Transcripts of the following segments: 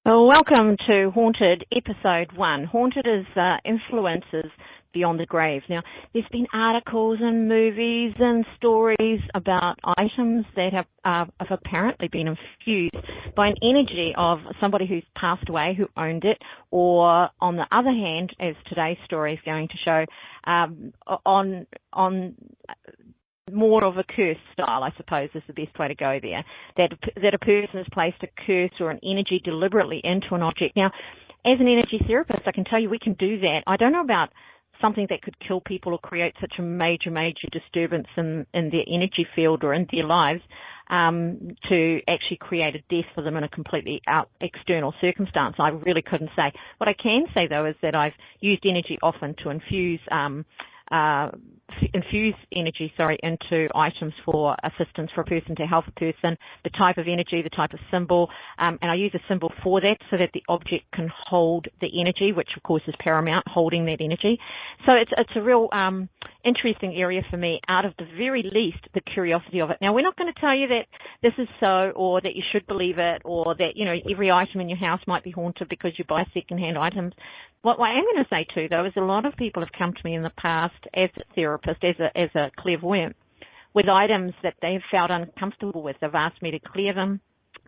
Well, welcome to Haunted Episode 1. Haunted is influences beyond the grave. Now, there's been articles and movies and stories about items that have apparently been infused by an energy of somebody who's passed away, who owned it, or on the other hand, as today's story is going to show, on more of a curse style, I suppose, is the best way to go there. That a person has placed a curse or an energy deliberately into an object. Now, as an energy therapist, I can tell you we can do that. I don't know about something that could kill people or create such a major disturbance in their energy field or in their lives, to actually create a death for them in a completely external circumstance. I really couldn't say. What I can say, though, is that I've used energy often to infuse energy into items for assistance for a person, to help a person, the type of energy, the type of symbol, and I use a symbol for that so that the object can hold the energy, which of course is paramount, holding that energy. So it's a real interesting area for me, out of the very least the curiosity of it. Now, we're not going to tell you that this is so, or that you should believe it, or that, you know, every item in your house might be haunted because you buy second-hand items. What I am going to say too, though, is a lot of people have come to me in the past as a therapist, as a clairvoyant, with items that they've felt uncomfortable with. They've asked me to clear them,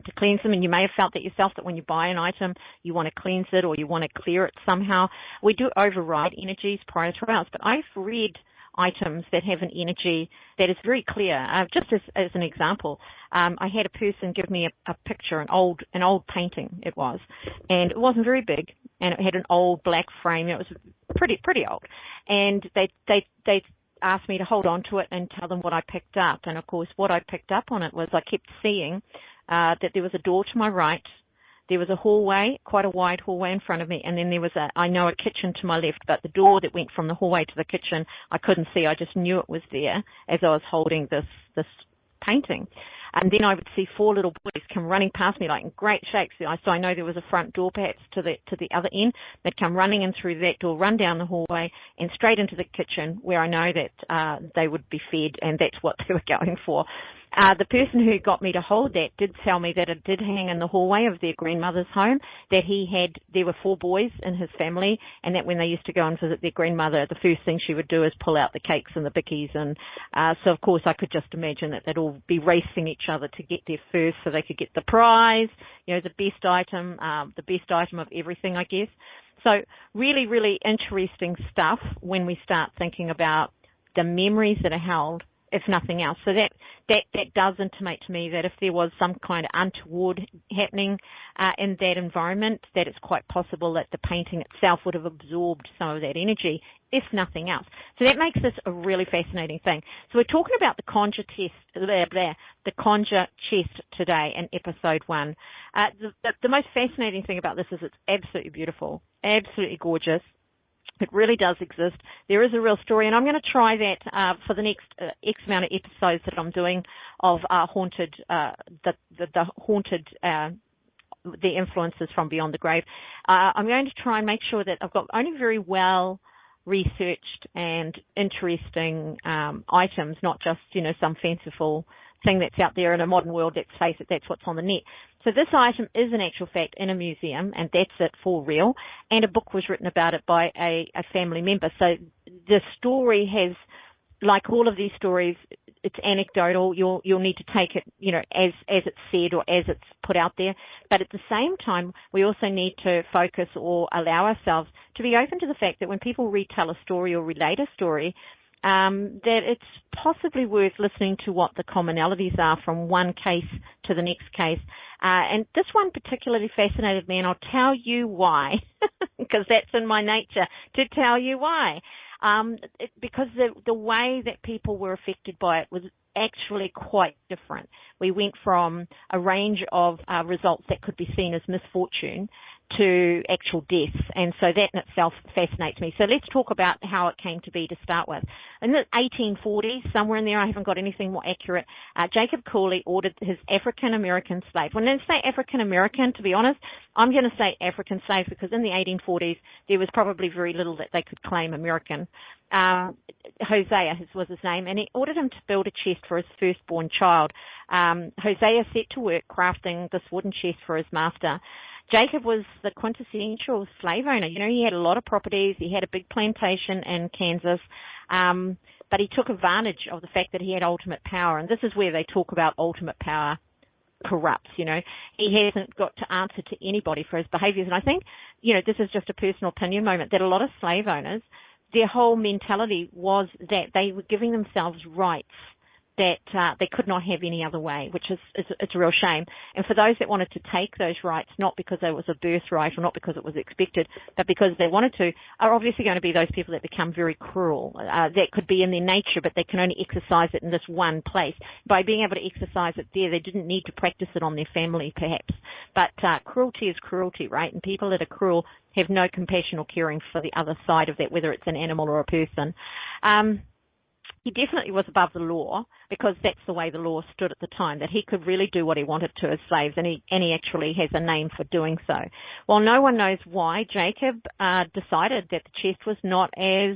to cleanse them, and you may have felt that yourself, that when you buy an item, you want to cleanse it or you want to clear it somehow. We do override energies prior to ours, but I've read items that have an energy that is very clear. Just as an example, I had a person give me a picture, an old painting it was, and it wasn't very big, and it had an old black frame. It was pretty old, and they asked me to hold on to it and tell them what I picked up. And of course, what I picked up on it was I kept seeing that there was a door to my right. There was a hallway, quite a wide hallway in front of me, and then there was a kitchen to my left, but the door that went from the hallway to the kitchen, I couldn't see. I just knew it was there as I was holding this painting. And then I would see 4 little boys come running past me, like in great shakes. So I know there was a front door perhaps to the other end. They'd come running in through that door, run down the hallway, and straight into the kitchen, where I know that they would be fed, and that's what they were going for. The person who got me to hold that did tell me that it did hang in the hallway of their grandmother's home, that there were 4 boys in his family, and that when they used to go and visit their grandmother, the first thing she would do is pull out the cakes and the bickies. And so, of course, I could just imagine that they'd all be racing each other to get there first so they could get the prize, you know, the best item of everything, I guess. So really, really interesting stuff when we start thinking about the memories that are held, if nothing else. So that does intimate to me that if there was some kind of untoward happening in that environment, that it's quite possible that the painting itself would have absorbed some of that energy, if nothing else. So that makes this a really fascinating thing. So we're talking about the conjure chest today in episode 1. The most fascinating thing about this is it's absolutely beautiful, absolutely gorgeous. It really does exist. There is a real story, and I'm going to try that for the next X amount of episodes that I'm doing of haunted, the influences from beyond the grave. I'm going to try and make sure that I've got only very well researched and interesting items, not just, you know, some fanciful thing that's out there in a modern world. Let's face it, that's what's on the net. So this item is in actual fact in a museum, and that's it for real, and a book was written about it by a family member. So the story has, like all of these stories, it's anecdotal. You'll need to take it, you know, as it's said or as it's put out there. But at the same time, we also need to focus or allow ourselves to be open to the fact that when people retell a story or relate a story, that it's possibly worth listening to what the commonalities are from one case to the next case. And this one particularly fascinated me, and I'll tell you why, because that's in my nature to tell you why. Because the way that people were affected by it was actually quite different. We went from a range of results that could be seen as misfortune to actual deaths, and so that in itself fascinates me. So let's talk about how it came to be to start with. In the 1840s, somewhere in there, I haven't got anything more accurate, Jacob Cooley ordered his African-American slave. When I say African-American, to be honest, I'm going to say African slave, because in the 1840s, there was probably very little that they could claim American. Hosea was his name, and he ordered him to build a chest for his firstborn child. Hosea set to work crafting this wooden chest for his master. Jacob was the quintessential slave owner. You know, he had a lot of properties. He had a big plantation in Kansas. But he took advantage of the fact that he had ultimate power. And this is where they talk about ultimate power corrupts, you know. He hasn't got to answer to anybody for his behaviors. And I think, you know, this is just a personal opinion moment, that a lot of slave owners, their whole mentality was that they were giving themselves rights that they could not have any other way, which is it's a real shame. And for those that wanted to take those rights, not because it was a birthright or not because it was expected, but because they wanted to, are obviously going to be those people that become very cruel. That could be in their nature, but they can only exercise it in this one place. By being able to exercise it there, they didn't need to practice it on their family, perhaps. But cruelty is cruelty, right? And people that are cruel have no compassion or caring for the other side of that, whether it's an animal or a person. He definitely was above the law, because that's the way the law stood at the time, that he could really do what he wanted to his slaves, and he actually has a name for doing so. Well, no one knows why Jacob decided that the chest was not as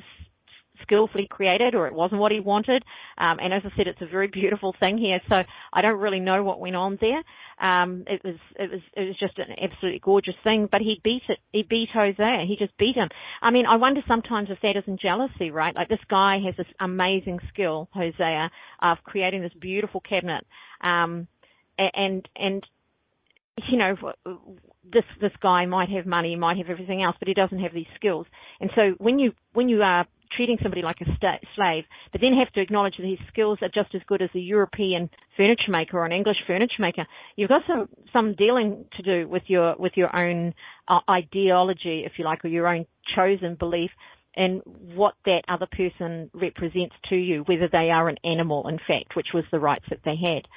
skillfully created, or it wasn't what he wanted. And as I said, it's a very beautiful thing here, so I don't really know what went on there. It was just an absolutely gorgeous thing, but he beat it. He beat Hosea. He just beat him. I mean, I wonder sometimes if that isn't jealousy, right? Like, this guy has this amazing skill, Hosea, of creating this beautiful cabinet. And you know, this guy might have money, he might have everything else, but he doesn't have these skills. And so when you are treating somebody like a slave, but then have to acknowledge that his skills are just as good as a European furniture maker or an English furniture maker, you've got some dealing to do with your own ideology, if you like, or your own chosen belief in what that other person represents to you, whether they are an animal, in fact, which was the rights that they had.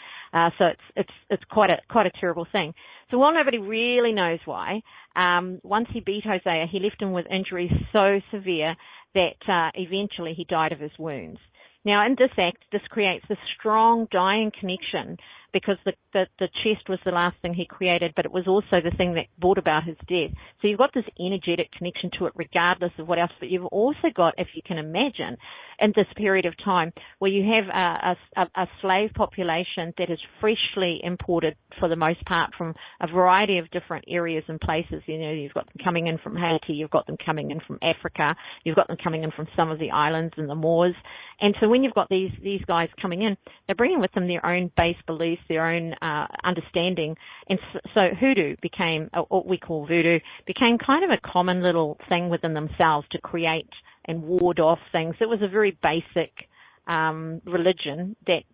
So it's quite a terrible thing. So while nobody really knows why, once he beat Hosea, he left him with injuries so severe that eventually he died of his wounds. Now, in this act, this creates a strong dying connection, because the chest was the last thing he created, but it was also the thing that brought about his death. So you've got this energetic connection to it regardless of what else, but you've also got, if you can imagine, in this period of time where you have a slave population that is freshly imported for the most part from a variety of different areas and places. You know, you've got them coming in from Haiti, you've got them coming in from Africa, you've got them coming in from some of the islands and the Moors. And so when you've got these guys coming in, they're bringing with them their own base beliefs, their own understanding. And so hoodoo became, or what we call voodoo, became kind of a common little thing within themselves to create and ward off things. It was a very basic religion that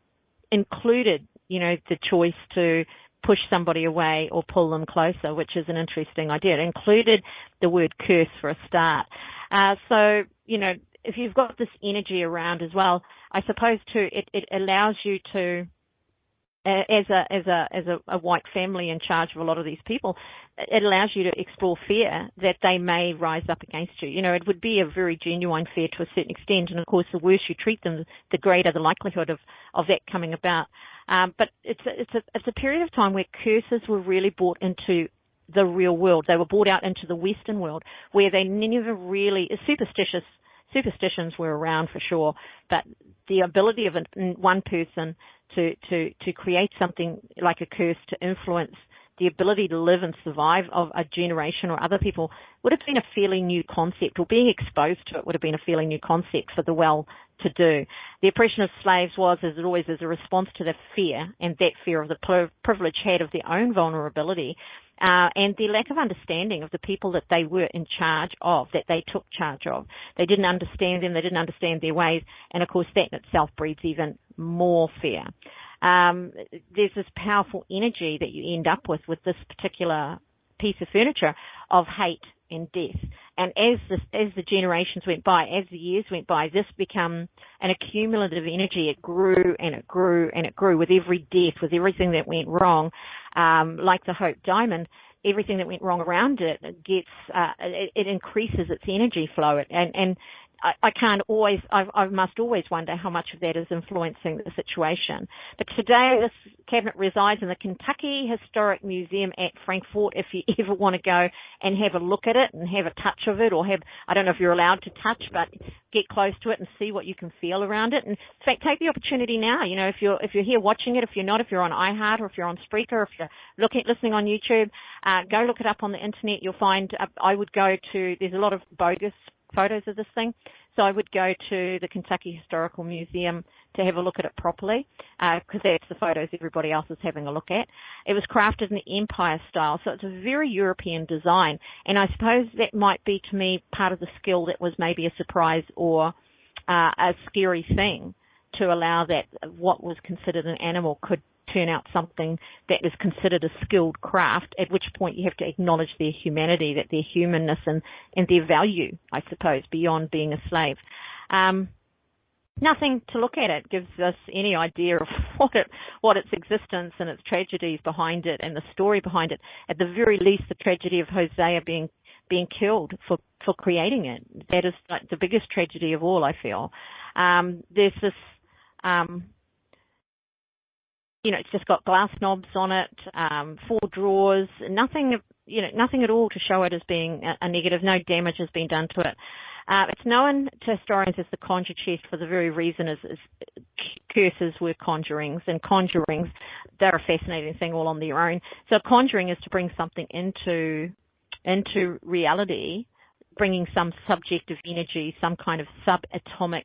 included, you know, the choice to push somebody away or pull them closer, which is an interesting idea. It included the word curse for a start. So, you know, if you've got this energy around as well, I suppose too, it allows you to, as a white family in charge of a lot of these people, it allows you to explore fear that they may rise up against you. You know, it would be a very genuine fear to a certain extent, and of course, the worse you treat them, the greater the likelihood of that coming about. But it's a period of time where curses were really brought into the real world. They were brought out into the Western world, where they never really, superstitions were around for sure, but the ability of one person to create something like a curse to influence the ability to live and survive of a generation or other people would have been a fairly new concept, or being exposed to it would have been a fairly new concept for the well-to-do. The oppression of slaves was, as it always is, a response to the fear, and that fear of the privilege had of their own vulnerability, and the lack of understanding of the people that they were in charge of, that they took charge of. They didn't understand them, they didn't understand their ways, and of course that in itself breeds even more fear. There's this powerful energy that you end up with this particular piece of furniture of hate and death. And as the generations went by, as the years went by, this became an accumulative energy. It grew and it grew and it grew with every death, with everything that went wrong. Like the Hope Diamond, everything that went wrong around it gets, it increases its energy flow. And I can't always, I must always wonder how much of that is influencing the situation. But today, this cabinet resides in the Kentucky Historic Museum at Frankfort. If you ever want to go and have a look at it and have a touch of it, or have, I don't know if you're allowed to touch, but get close to it and see what you can feel around it. And in fact, take the opportunity now. You know, if you're here watching it, if you're not, if you're on iHeart or if you're on Spreaker, if you're listening on YouTube, go look it up on the internet. You'll find, I would go to, there's a lot of bogus photos of this thing. So I would go to the Kentucky Historical Museum to have a look at it properly, because that's the photos everybody else is having a look at. It was crafted in the Empire style, so it's a very European design. And I suppose that might be, to me, part of the skill that was maybe a surprise or a scary thing, to allow that what was considered an animal could turn out something that is considered a skilled craft, at which point you have to acknowledge their humanity, that their humanness and their value, I suppose, beyond being a slave. Nothing to look at it gives us any idea of what its existence and its tragedies behind it and the story behind it. At the very least, the tragedy of Hosea being killed for creating it. That is like the biggest tragedy of all, I feel. There's this, it's just got glass knobs on it, 4 drawers, nothing at all to show it as being a negative. No damage has been done to it. It's known to historians as the conjure chest for the very reason as curses were conjurings, and conjurings, they're a fascinating thing all on their own. So conjuring is to bring something into reality, bringing some subjective energy, some kind of subatomic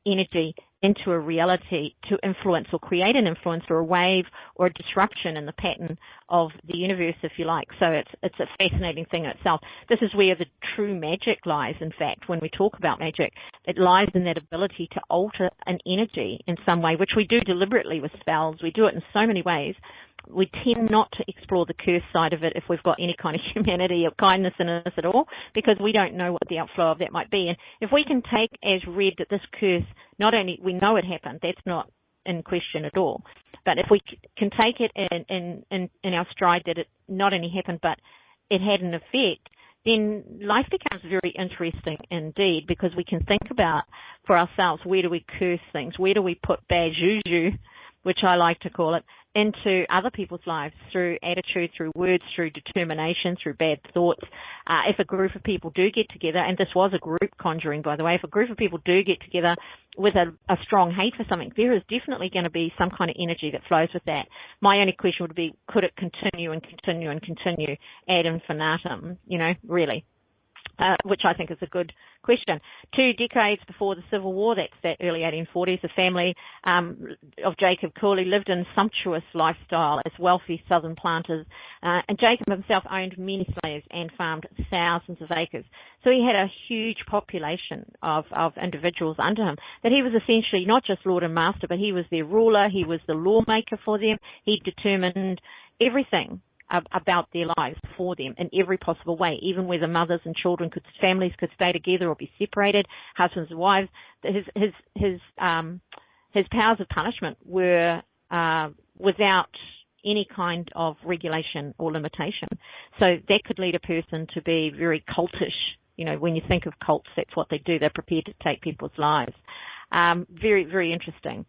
energy into a reality to influence or create an influence or a wave or a disruption in the pattern of the universe, if you like. So it's a fascinating thing in itself. This is where the true magic lies, in fact, when we talk about magic. It lies in that ability to alter an energy in some way, which we do deliberately with spells. We do it in so many ways. We tend not to explore the curse side of it if we've got any kind of humanity or kindness in us at all, because we don't know what the outflow of that might be. And if we can take as read that this curse, not only we know it happened, that's not in question at all, but if we can take it in our stride that it not only happened, but it had an effect, then life becomes very interesting indeed, because we can think about for ourselves, where do we curse things? Where do we put bad juju, which I like to call it, into other people's lives through attitude, through words, through determination, through bad thoughts. If a group of people do get together, and this was a group conjuring, by the way, if a group of people do get together with a strong hate for something, there is definitely going to be some kind of energy that flows with that. My only question would be, could it continue and continue and continue ad infinitum, really? Which I think is a good question. 2 decades before the Civil War, that's that early 1840s, the family of Jacob Cooley lived in sumptuous lifestyle as wealthy southern planters, and Jacob himself owned many slaves and farmed thousands of acres. So he had a huge population of individuals under him, that he was essentially not just lord and master, but he was their ruler, he was the lawmaker for them, he determined everything about their lives for them in every possible way, even whether mothers and families could stay together or be separated, husbands and wives. His powers of punishment were without any kind of regulation or limitation. So that could lead a person to be very cultish. When you think of cults, that's what they do. They're prepared to take people's lives. Very, very interesting.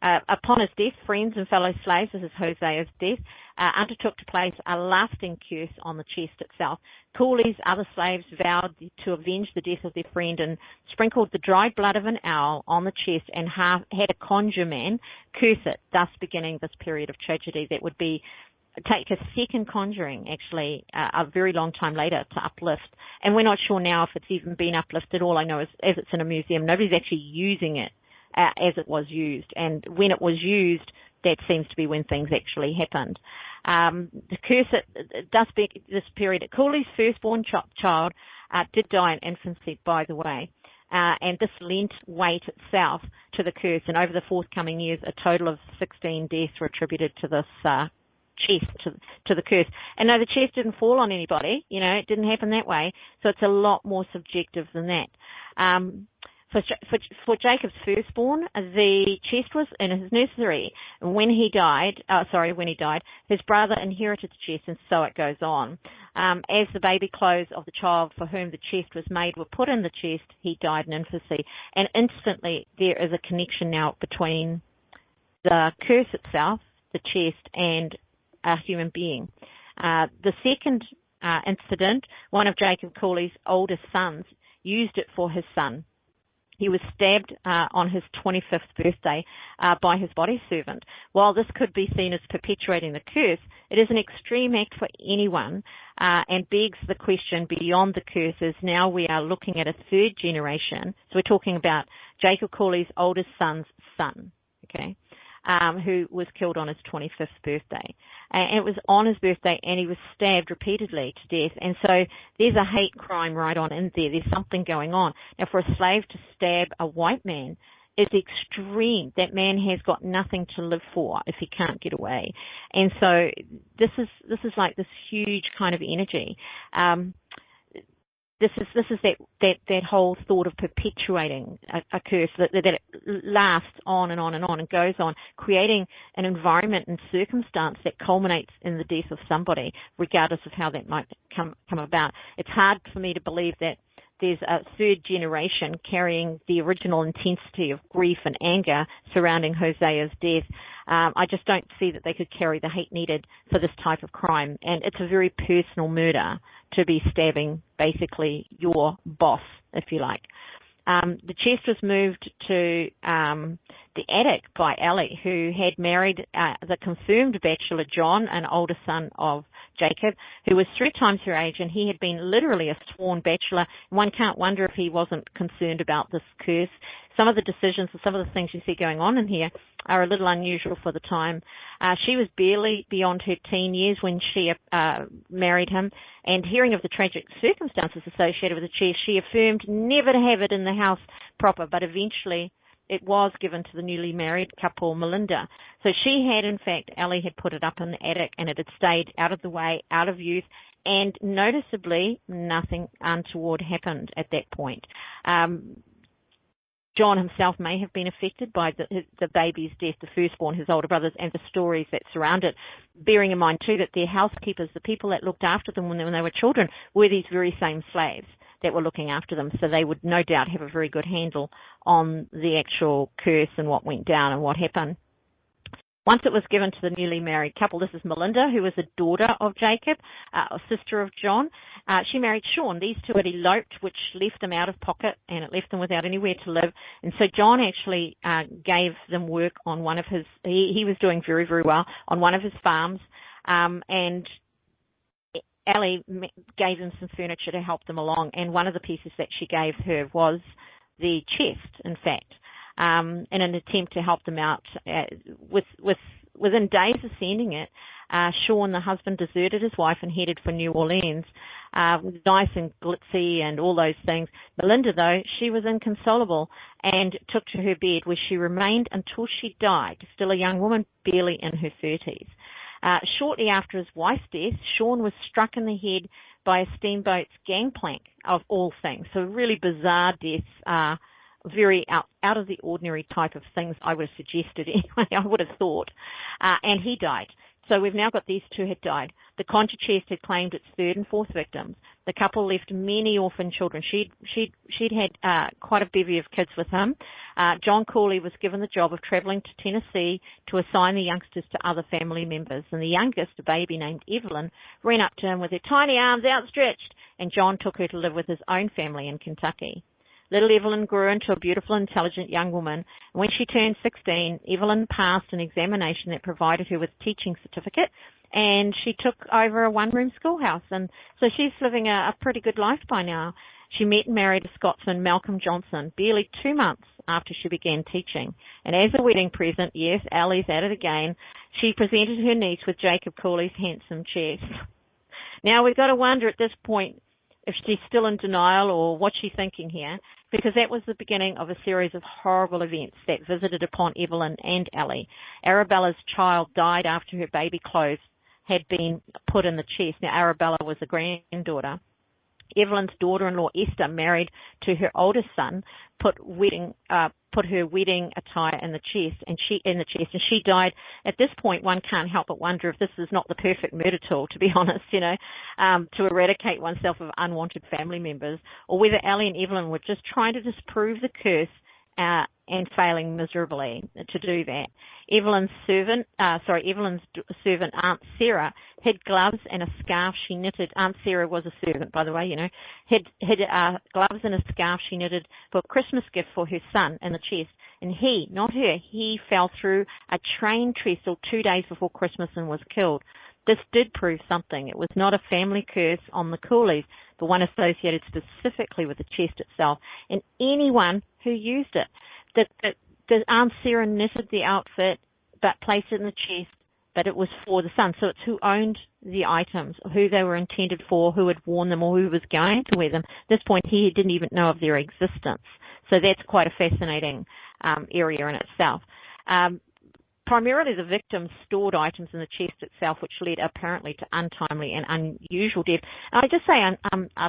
Upon his death, friends and fellow slaves, this is Hosea's death, undertook to place a lasting curse on the chest itself. Cooley's other slaves vowed to avenge the death of their friend and sprinkled the dried blood of an owl on the chest and had a conjure man curse it, thus beginning this period of tragedy that would take a second conjuring, actually, a very long time later to uplift. And we're not sure now if it's even been uplifted. All I know is, as it's in a museum, nobody's actually using it as it was used. And when it was used, that seems to be when things actually happened. The curse does speak this period. Cooley's firstborn child did die in infancy, by the way. And this lent weight itself to the curse. And over the forthcoming years, a total of 16 deaths were attributed to this chest, to the curse. And no, the chest didn't fall on anybody. It didn't happen that way. So it's a lot more subjective than that. For Jacob's firstborn, the chest was in his nursery. When he died, his brother inherited the chest, and so it goes on. As the baby clothes of the child for whom the chest was made were put in the chest, he died in infancy. And instantly there is a connection now between the curse itself, the chest, and a human being. The second incident, one of Jacob Cooley's oldest sons used it for his son. He was stabbed on his 25th birthday by his body servant. While this could be seen as perpetuating the curse, it is an extreme act for anyone and begs the question beyond the curses. Now we are looking at a third generation. So we're talking about Jacob Cooley's oldest son's son, okay, who was killed on his 25th birthday. And it was on his birthday, and he was stabbed repeatedly to death. And so there's a hate crime right on in there. There's something going on. Now, for a slave to stab a white man is extreme. That man has got nothing to live for if he can't get away. And so this is like this huge kind of energy. This is that whole thought of perpetuating a curse that it lasts on and on and on and goes on, creating an environment and circumstance that culminates in the death of somebody, regardless of how that might come about. It's hard for me to believe that there's a third generation carrying the original intensity of grief and anger surrounding Hosea's death. I just don't see that they could carry the hate needed for this type of crime. And it's a very personal murder to be stabbing basically your boss, if you like. The chest was moved to the attic by Ellie, who had married the confirmed bachelor John, an older son of Jacob, who was 3 times her age, and he had been literally a sworn bachelor. One can't wonder if he wasn't concerned about this curse. Some of the decisions and some of the things you see going on in here are a little unusual for the time. She was barely beyond her teen years when she married him, and hearing of the tragic circumstances associated with the chest, she affirmed never to have it in the house proper, but eventually it was given to the newly married couple, Melinda. So she had, in fact, Ellie had put it up in the attic, and it had stayed out of the way, out of use, and noticeably nothing untoward happened at that point. John himself may have been affected by the baby's death, the firstborn, his older brothers, and the stories that surround it, bearing in mind, too, that their housekeepers, the people that looked after them when they were children, were these very same slaves that were looking after them. So they would no doubt have a very good handle on the actual curse and what went down and what happened. Once it was given to the newly married couple, this is Melinda, who was a daughter of Jacob, a sister of John. She married Sean. These two had eloped, which left them out of pocket, and it left them without anywhere to live. And so John actually gave them work on one of his, he was doing very, very well on one of his farms, and Ellie gave them some furniture to help them along, and one of the pieces that she gave her was the chest, in fact. In an attempt to help them out. Within days of sending it, Sean, the husband, deserted his wife and headed for New Orleans, nice and glitzy and all those things. Melinda, though, she was inconsolable and took to her bed, where she remained until she died, still a young woman, barely in her 30s. Shortly after his wife's death, Sean was struck in the head by a steamboat's gangplank, of all things. So really bizarre deaths, very out of the ordinary type of things I would have suggested anyway, I would have thought. And he died. So we've now got these two had died. The Concha chest had claimed its 3rd and 4th victims. The couple left many orphan children. She'd had quite a bevy of kids with him. John Cooley was given the job of traveling to Tennessee to assign the youngsters to other family members. And the youngest, a baby named Evelyn, ran up to him with her tiny arms outstretched, and John took her to live with his own family in Kentucky. Little Evelyn grew into a beautiful, intelligent young woman. And when she turned 16, Evelyn passed an examination that provided her with a teaching certificate, and she took over a one-room schoolhouse. And so she's living a pretty good life by now. She met and married a Scotsman, Malcolm Johnson, barely 2 months after she began teaching. And as a wedding present, yes, Ellie's at it again, she presented her niece with Jacob Cooley's handsome chest. Now, we've got to wonder at this point if she's still in denial or what she's thinking here, because that was the beginning of a series of horrible events that visited upon Evelyn and Ellie. Arabella's child died after her baby clothes had been put in the chest. Now, Arabella was a granddaughter. Evelyn's daughter-in-law Esther, married to her oldest son, put her wedding attire in the chest, and she died. At this point, one can't help but wonder if this is not the perfect murder tool, to be honest, to eradicate oneself of unwanted family members, or whether Ellie and Evelyn were just trying to disprove the curse and failing miserably to do that. Evelyn's servant, Aunt Sarah, hid gloves and a scarf she knitted. Aunt Sarah was a servant, by the way, hid gloves and a scarf she knitted for a Christmas gift for her son in the chest. And he, not her, he fell through a train trestle 2 days before Christmas and was killed. This did prove something. It was not a family curse on the Coolies, but one associated specifically with the chest itself and anyone who used it. The Aunt Sarah knitted the outfit but placed it in the chest, but it was for the son. So it's who owned the items, who they were intended for, who had worn them, or who was going to wear them. At this point, he didn't even know of their existence. So that's quite a fascinating area in itself. Primarily, the victims stored items in the chest itself, which led apparently to untimely and unusual death. And I just say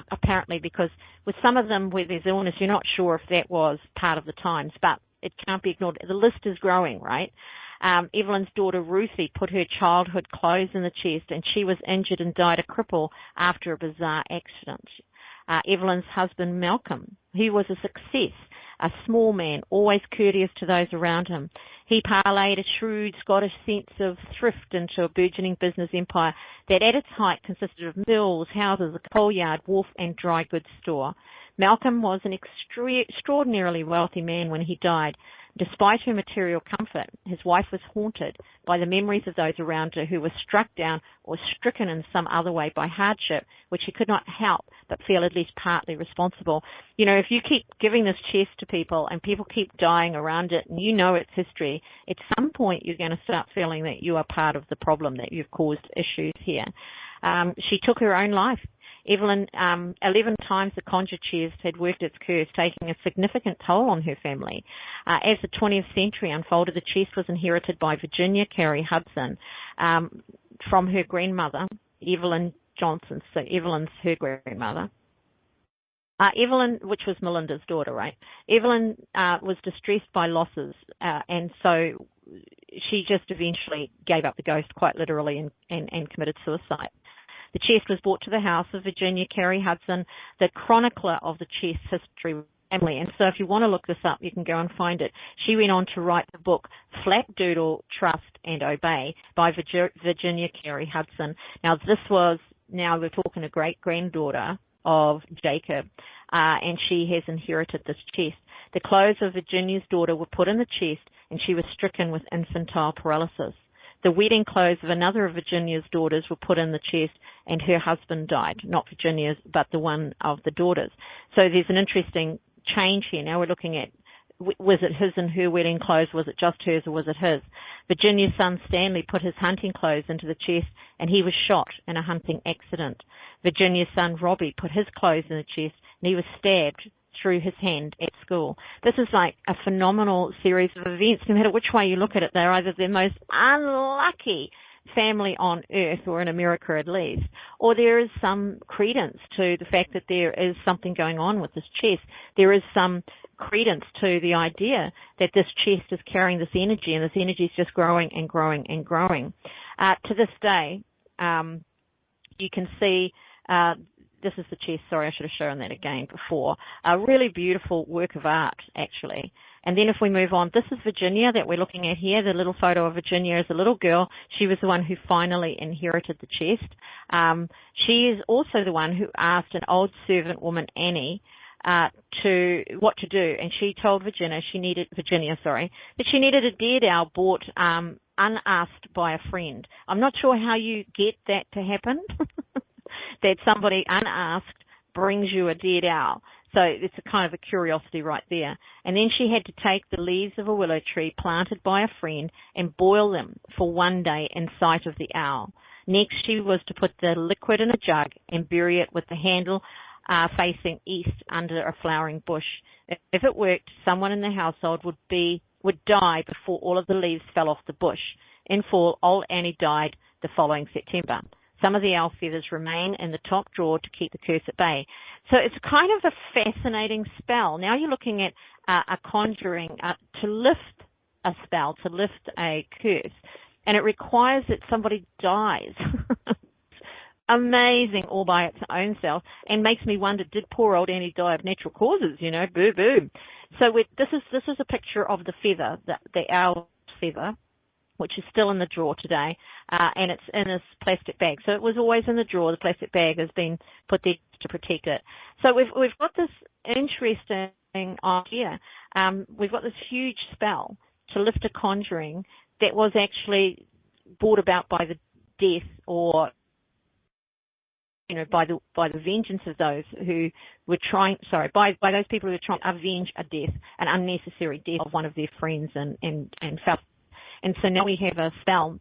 apparently because with some of them where there's illness, you're not sure if that was part of the times, but it can't be ignored. The list is growing, right? Evelyn's daughter Ruthie put her childhood clothes in the chest, and she was injured and died a cripple after a bizarre accident. Evelyn's husband Malcolm, he was a success, a small man, always courteous to those around him. He parlayed a shrewd Scottish sense of thrift into a burgeoning business empire that at its height consisted of mills, houses, a coal yard, wharf and dry goods store. Malcolm was an extraordinarily wealthy man when he died. Despite her material comfort, his wife was haunted by the memories of those around her who were struck down or stricken in some other way by hardship, which he could not help but feel at least partly responsible. If you keep giving this chest to people and people keep dying around it and its history, at some point you're going to start feeling that you are part of the problem, that you've caused issues here. She took her own life. Evelyn, 11 times the conjured chest had worked its curse, taking a significant toll on her family. As the 20th century unfolded, the chest was inherited by Virginia Carey Hudson from her grandmother, Evelyn Johnson. So Evelyn's her grandmother. Evelyn, which was Melinda's daughter, right? Evelyn was distressed by losses, and so she just eventually gave up the ghost quite literally and committed suicide. The chest was brought to the house of Virginia Carey Hudson, the chronicler of the chest history family. And so if you want to look this up, you can go and find it. She went on to write the book Flapdoodle, Trust and Obey by Virginia Carey Hudson. Now we're talking a great-granddaughter of Jacob, and she has inherited this chest. The clothes of Virginia's daughter were put in the chest, and she was stricken with infantile paralysis. The wedding clothes of another of Virginia's daughters were put in the chest, and her husband died, not Virginia's, but the one of the daughters. So there's an interesting change here. Now we're looking at, was it his and her wedding clothes? Was it just hers or was it his? Virginia's son Stanley put his hunting clothes into the chest, and he was shot in a hunting accident. Virginia's son Robbie put his clothes in the chest, and he was stabbed through his hand at school. This is like a phenomenal series of events. No matter which way you look at it, they're either the most unlucky family on earth, or in America at least, or there is some credence to the fact that there is something going on with this chest. There is some credence to the idea that this chest is carrying this energy, and this energy is just growing and growing and growing. To this day, you can see this is the chest. Sorry, I should have shown that again before. A really beautiful work of art, actually. And then if we move on, this is Virginia that we're looking at here. The little photo of Virginia as a little girl. She was the one who finally inherited the chest. She is also the one who asked an old servant woman, Annie, what to do. And she told Virginia that she needed a dead owl bought unasked by a friend. I'm not sure how you get that to happen. That somebody unasked brings you a dead owl. So it's a kind of a curiosity right there. And then she had to take the leaves of a willow tree planted by a friend and boil them for 1 day in sight of the owl. Next, she was to put the liquid in a jug and bury it with the handle facing east under a flowering bush. If it worked, someone in the household would die before all of the leaves fell off the bush. In fall, old Annie died the following September. Some of the owl feathers remain in the top drawer to keep the curse at bay. So it's kind of a fascinating spell. Now you're looking at a conjuring to lift a spell, to lift a curse, and it requires that somebody dies. Amazing all by its own self, and makes me wonder, did poor old Annie die of natural causes? Boo boo. So this is a picture of the feather, the owl feather, which is still in the drawer today, and it's in this plastic bag. So it was always in the drawer. The plastic bag has been put there to protect it. So we've got this interesting idea. We've got this huge spell to lift a conjuring that was actually brought about by the death, or by the vengeance of those who were by those people who were trying to avenge a death, an unnecessary death of one of their friends and felt. And so now we have a spell.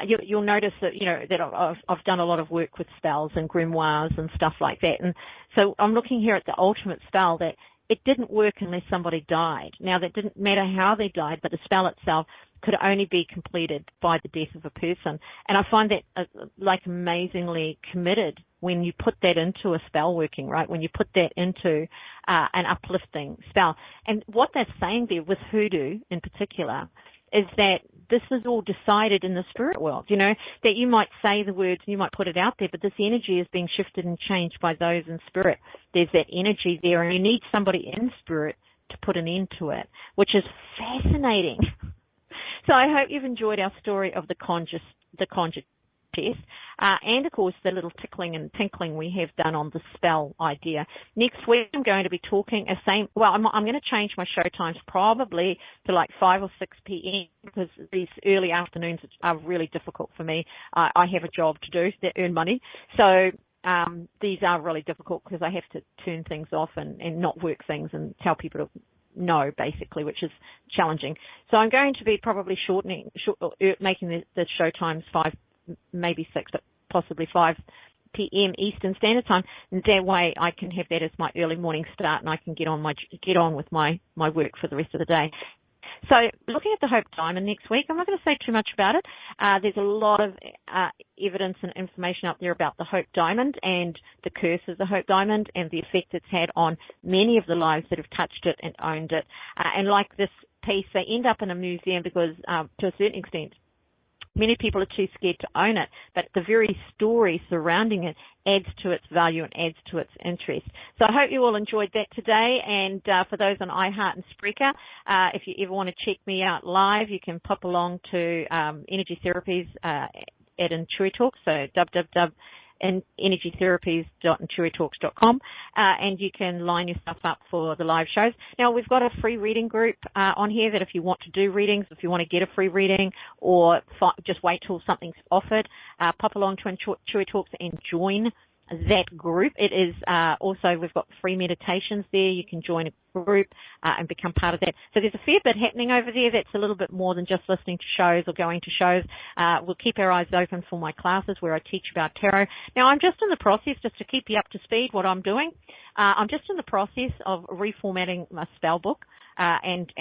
You'll notice that, that I've done a lot of work with spells and grimoires and stuff like that. And so I'm looking here at the ultimate spell that it didn't work unless somebody died. Now, that didn't matter how they died, but the spell itself could only be completed by the death of a person. And I find that amazingly committed when you put that into a spell working, right? When you put that into an uplifting spell. And what they're saying there with hoodoo in particular is that this is all decided in the spirit world, that you might say the words and you might put it out there, but this energy is being shifted and changed by those in spirit. There's that energy there, and you need somebody in spirit to put an end to it, which is fascinating. So I hope you've enjoyed our story of the conjure test, and of course the little tickling and tinkling we have done on the spell idea. Next week I'm going to be talking I'm going to change my show times probably to like 5 or 6 p.m. because these early afternoons are really difficult for me. I have a job to do that earn money, so these are really difficult because I have to turn things off and not work things and tell people to no, basically, which is challenging. So I'm going to be probably making the show times 5, maybe 6, but possibly 5 p.m. Eastern Standard Time. And that way I can have that as my early morning start, and I can get on with my work for the rest of the day. So looking at the Hope Diamond next week, I'm not going to say too much about it. There's a lot of evidence and information out there about the Hope Diamond and the curse of the Hope Diamond and the effect it's had on many of the lives that have touched it and owned it. And like this piece, they end up in a museum because, to a certain extent, many people are too scared to own it, but the very story surrounding it adds to its value and adds to its interest. So I hope you all enjoyed that today. And for those on iHeart and Spreaker, if you ever want to check me out live, you can pop along to energy-therapies at Intuitalks, so energy-therapies.intuitalks.com, and you can line yourself up for the live shows. Now, we've got a free reading group on here that if you want to do readings, if you want to get a free reading, or just wait till something's offered, pop along to Intuitalks and join that group. It is also, we've got free meditations there. You can join a group and become part of that. So there's a fair bit happening over there that's a little bit more than just listening to shows or going to shows. We'll keep our eyes open for my classes where I teach about tarot. Now, I'm just in the process, just to keep you up to speed what I'm doing, I'm just in the process of reformatting my spell book and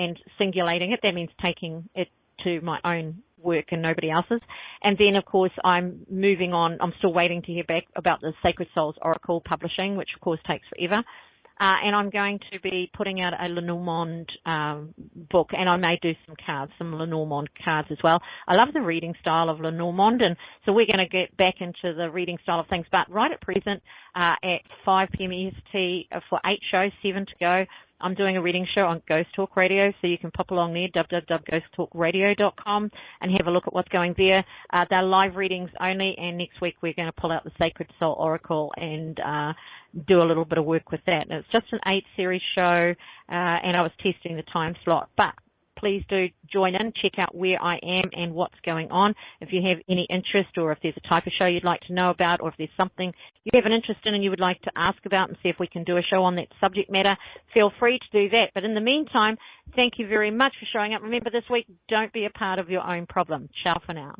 singulating it. That means taking it to my own work and nobody else's. And then, of course, I'm moving on. I'm still waiting to hear back about the Sacred Souls Oracle publishing, which, of course, takes forever. And I'm going to be putting out a Lenormand book, and I may do some cards, some Lenormand cards as well. I love the reading style of Lenormand, and so we're going to get back into the reading style of things. But right at present, at 5 p.m. EST for 8 shows, 7 to go, I'm doing a reading show on Ghost Talk Radio, so you can pop along there, www.ghosttalkradio.com, and have a look at what's going there. They're live readings only, and next week we're going to pull out the Sacred Soul Oracle and do a little bit of work with that. And it's just an 8-series show, and I was testing the time slot. But please do join in, check out where I am and what's going on. If you have any interest, or if there's a type of show you'd like to know about, or if there's something you have an interest in and you would like to ask about and see if we can do a show on that subject matter, feel free to do that. But in the meantime, thank you very much for showing up. Remember this week, don't be a part of your own problem. Ciao for now.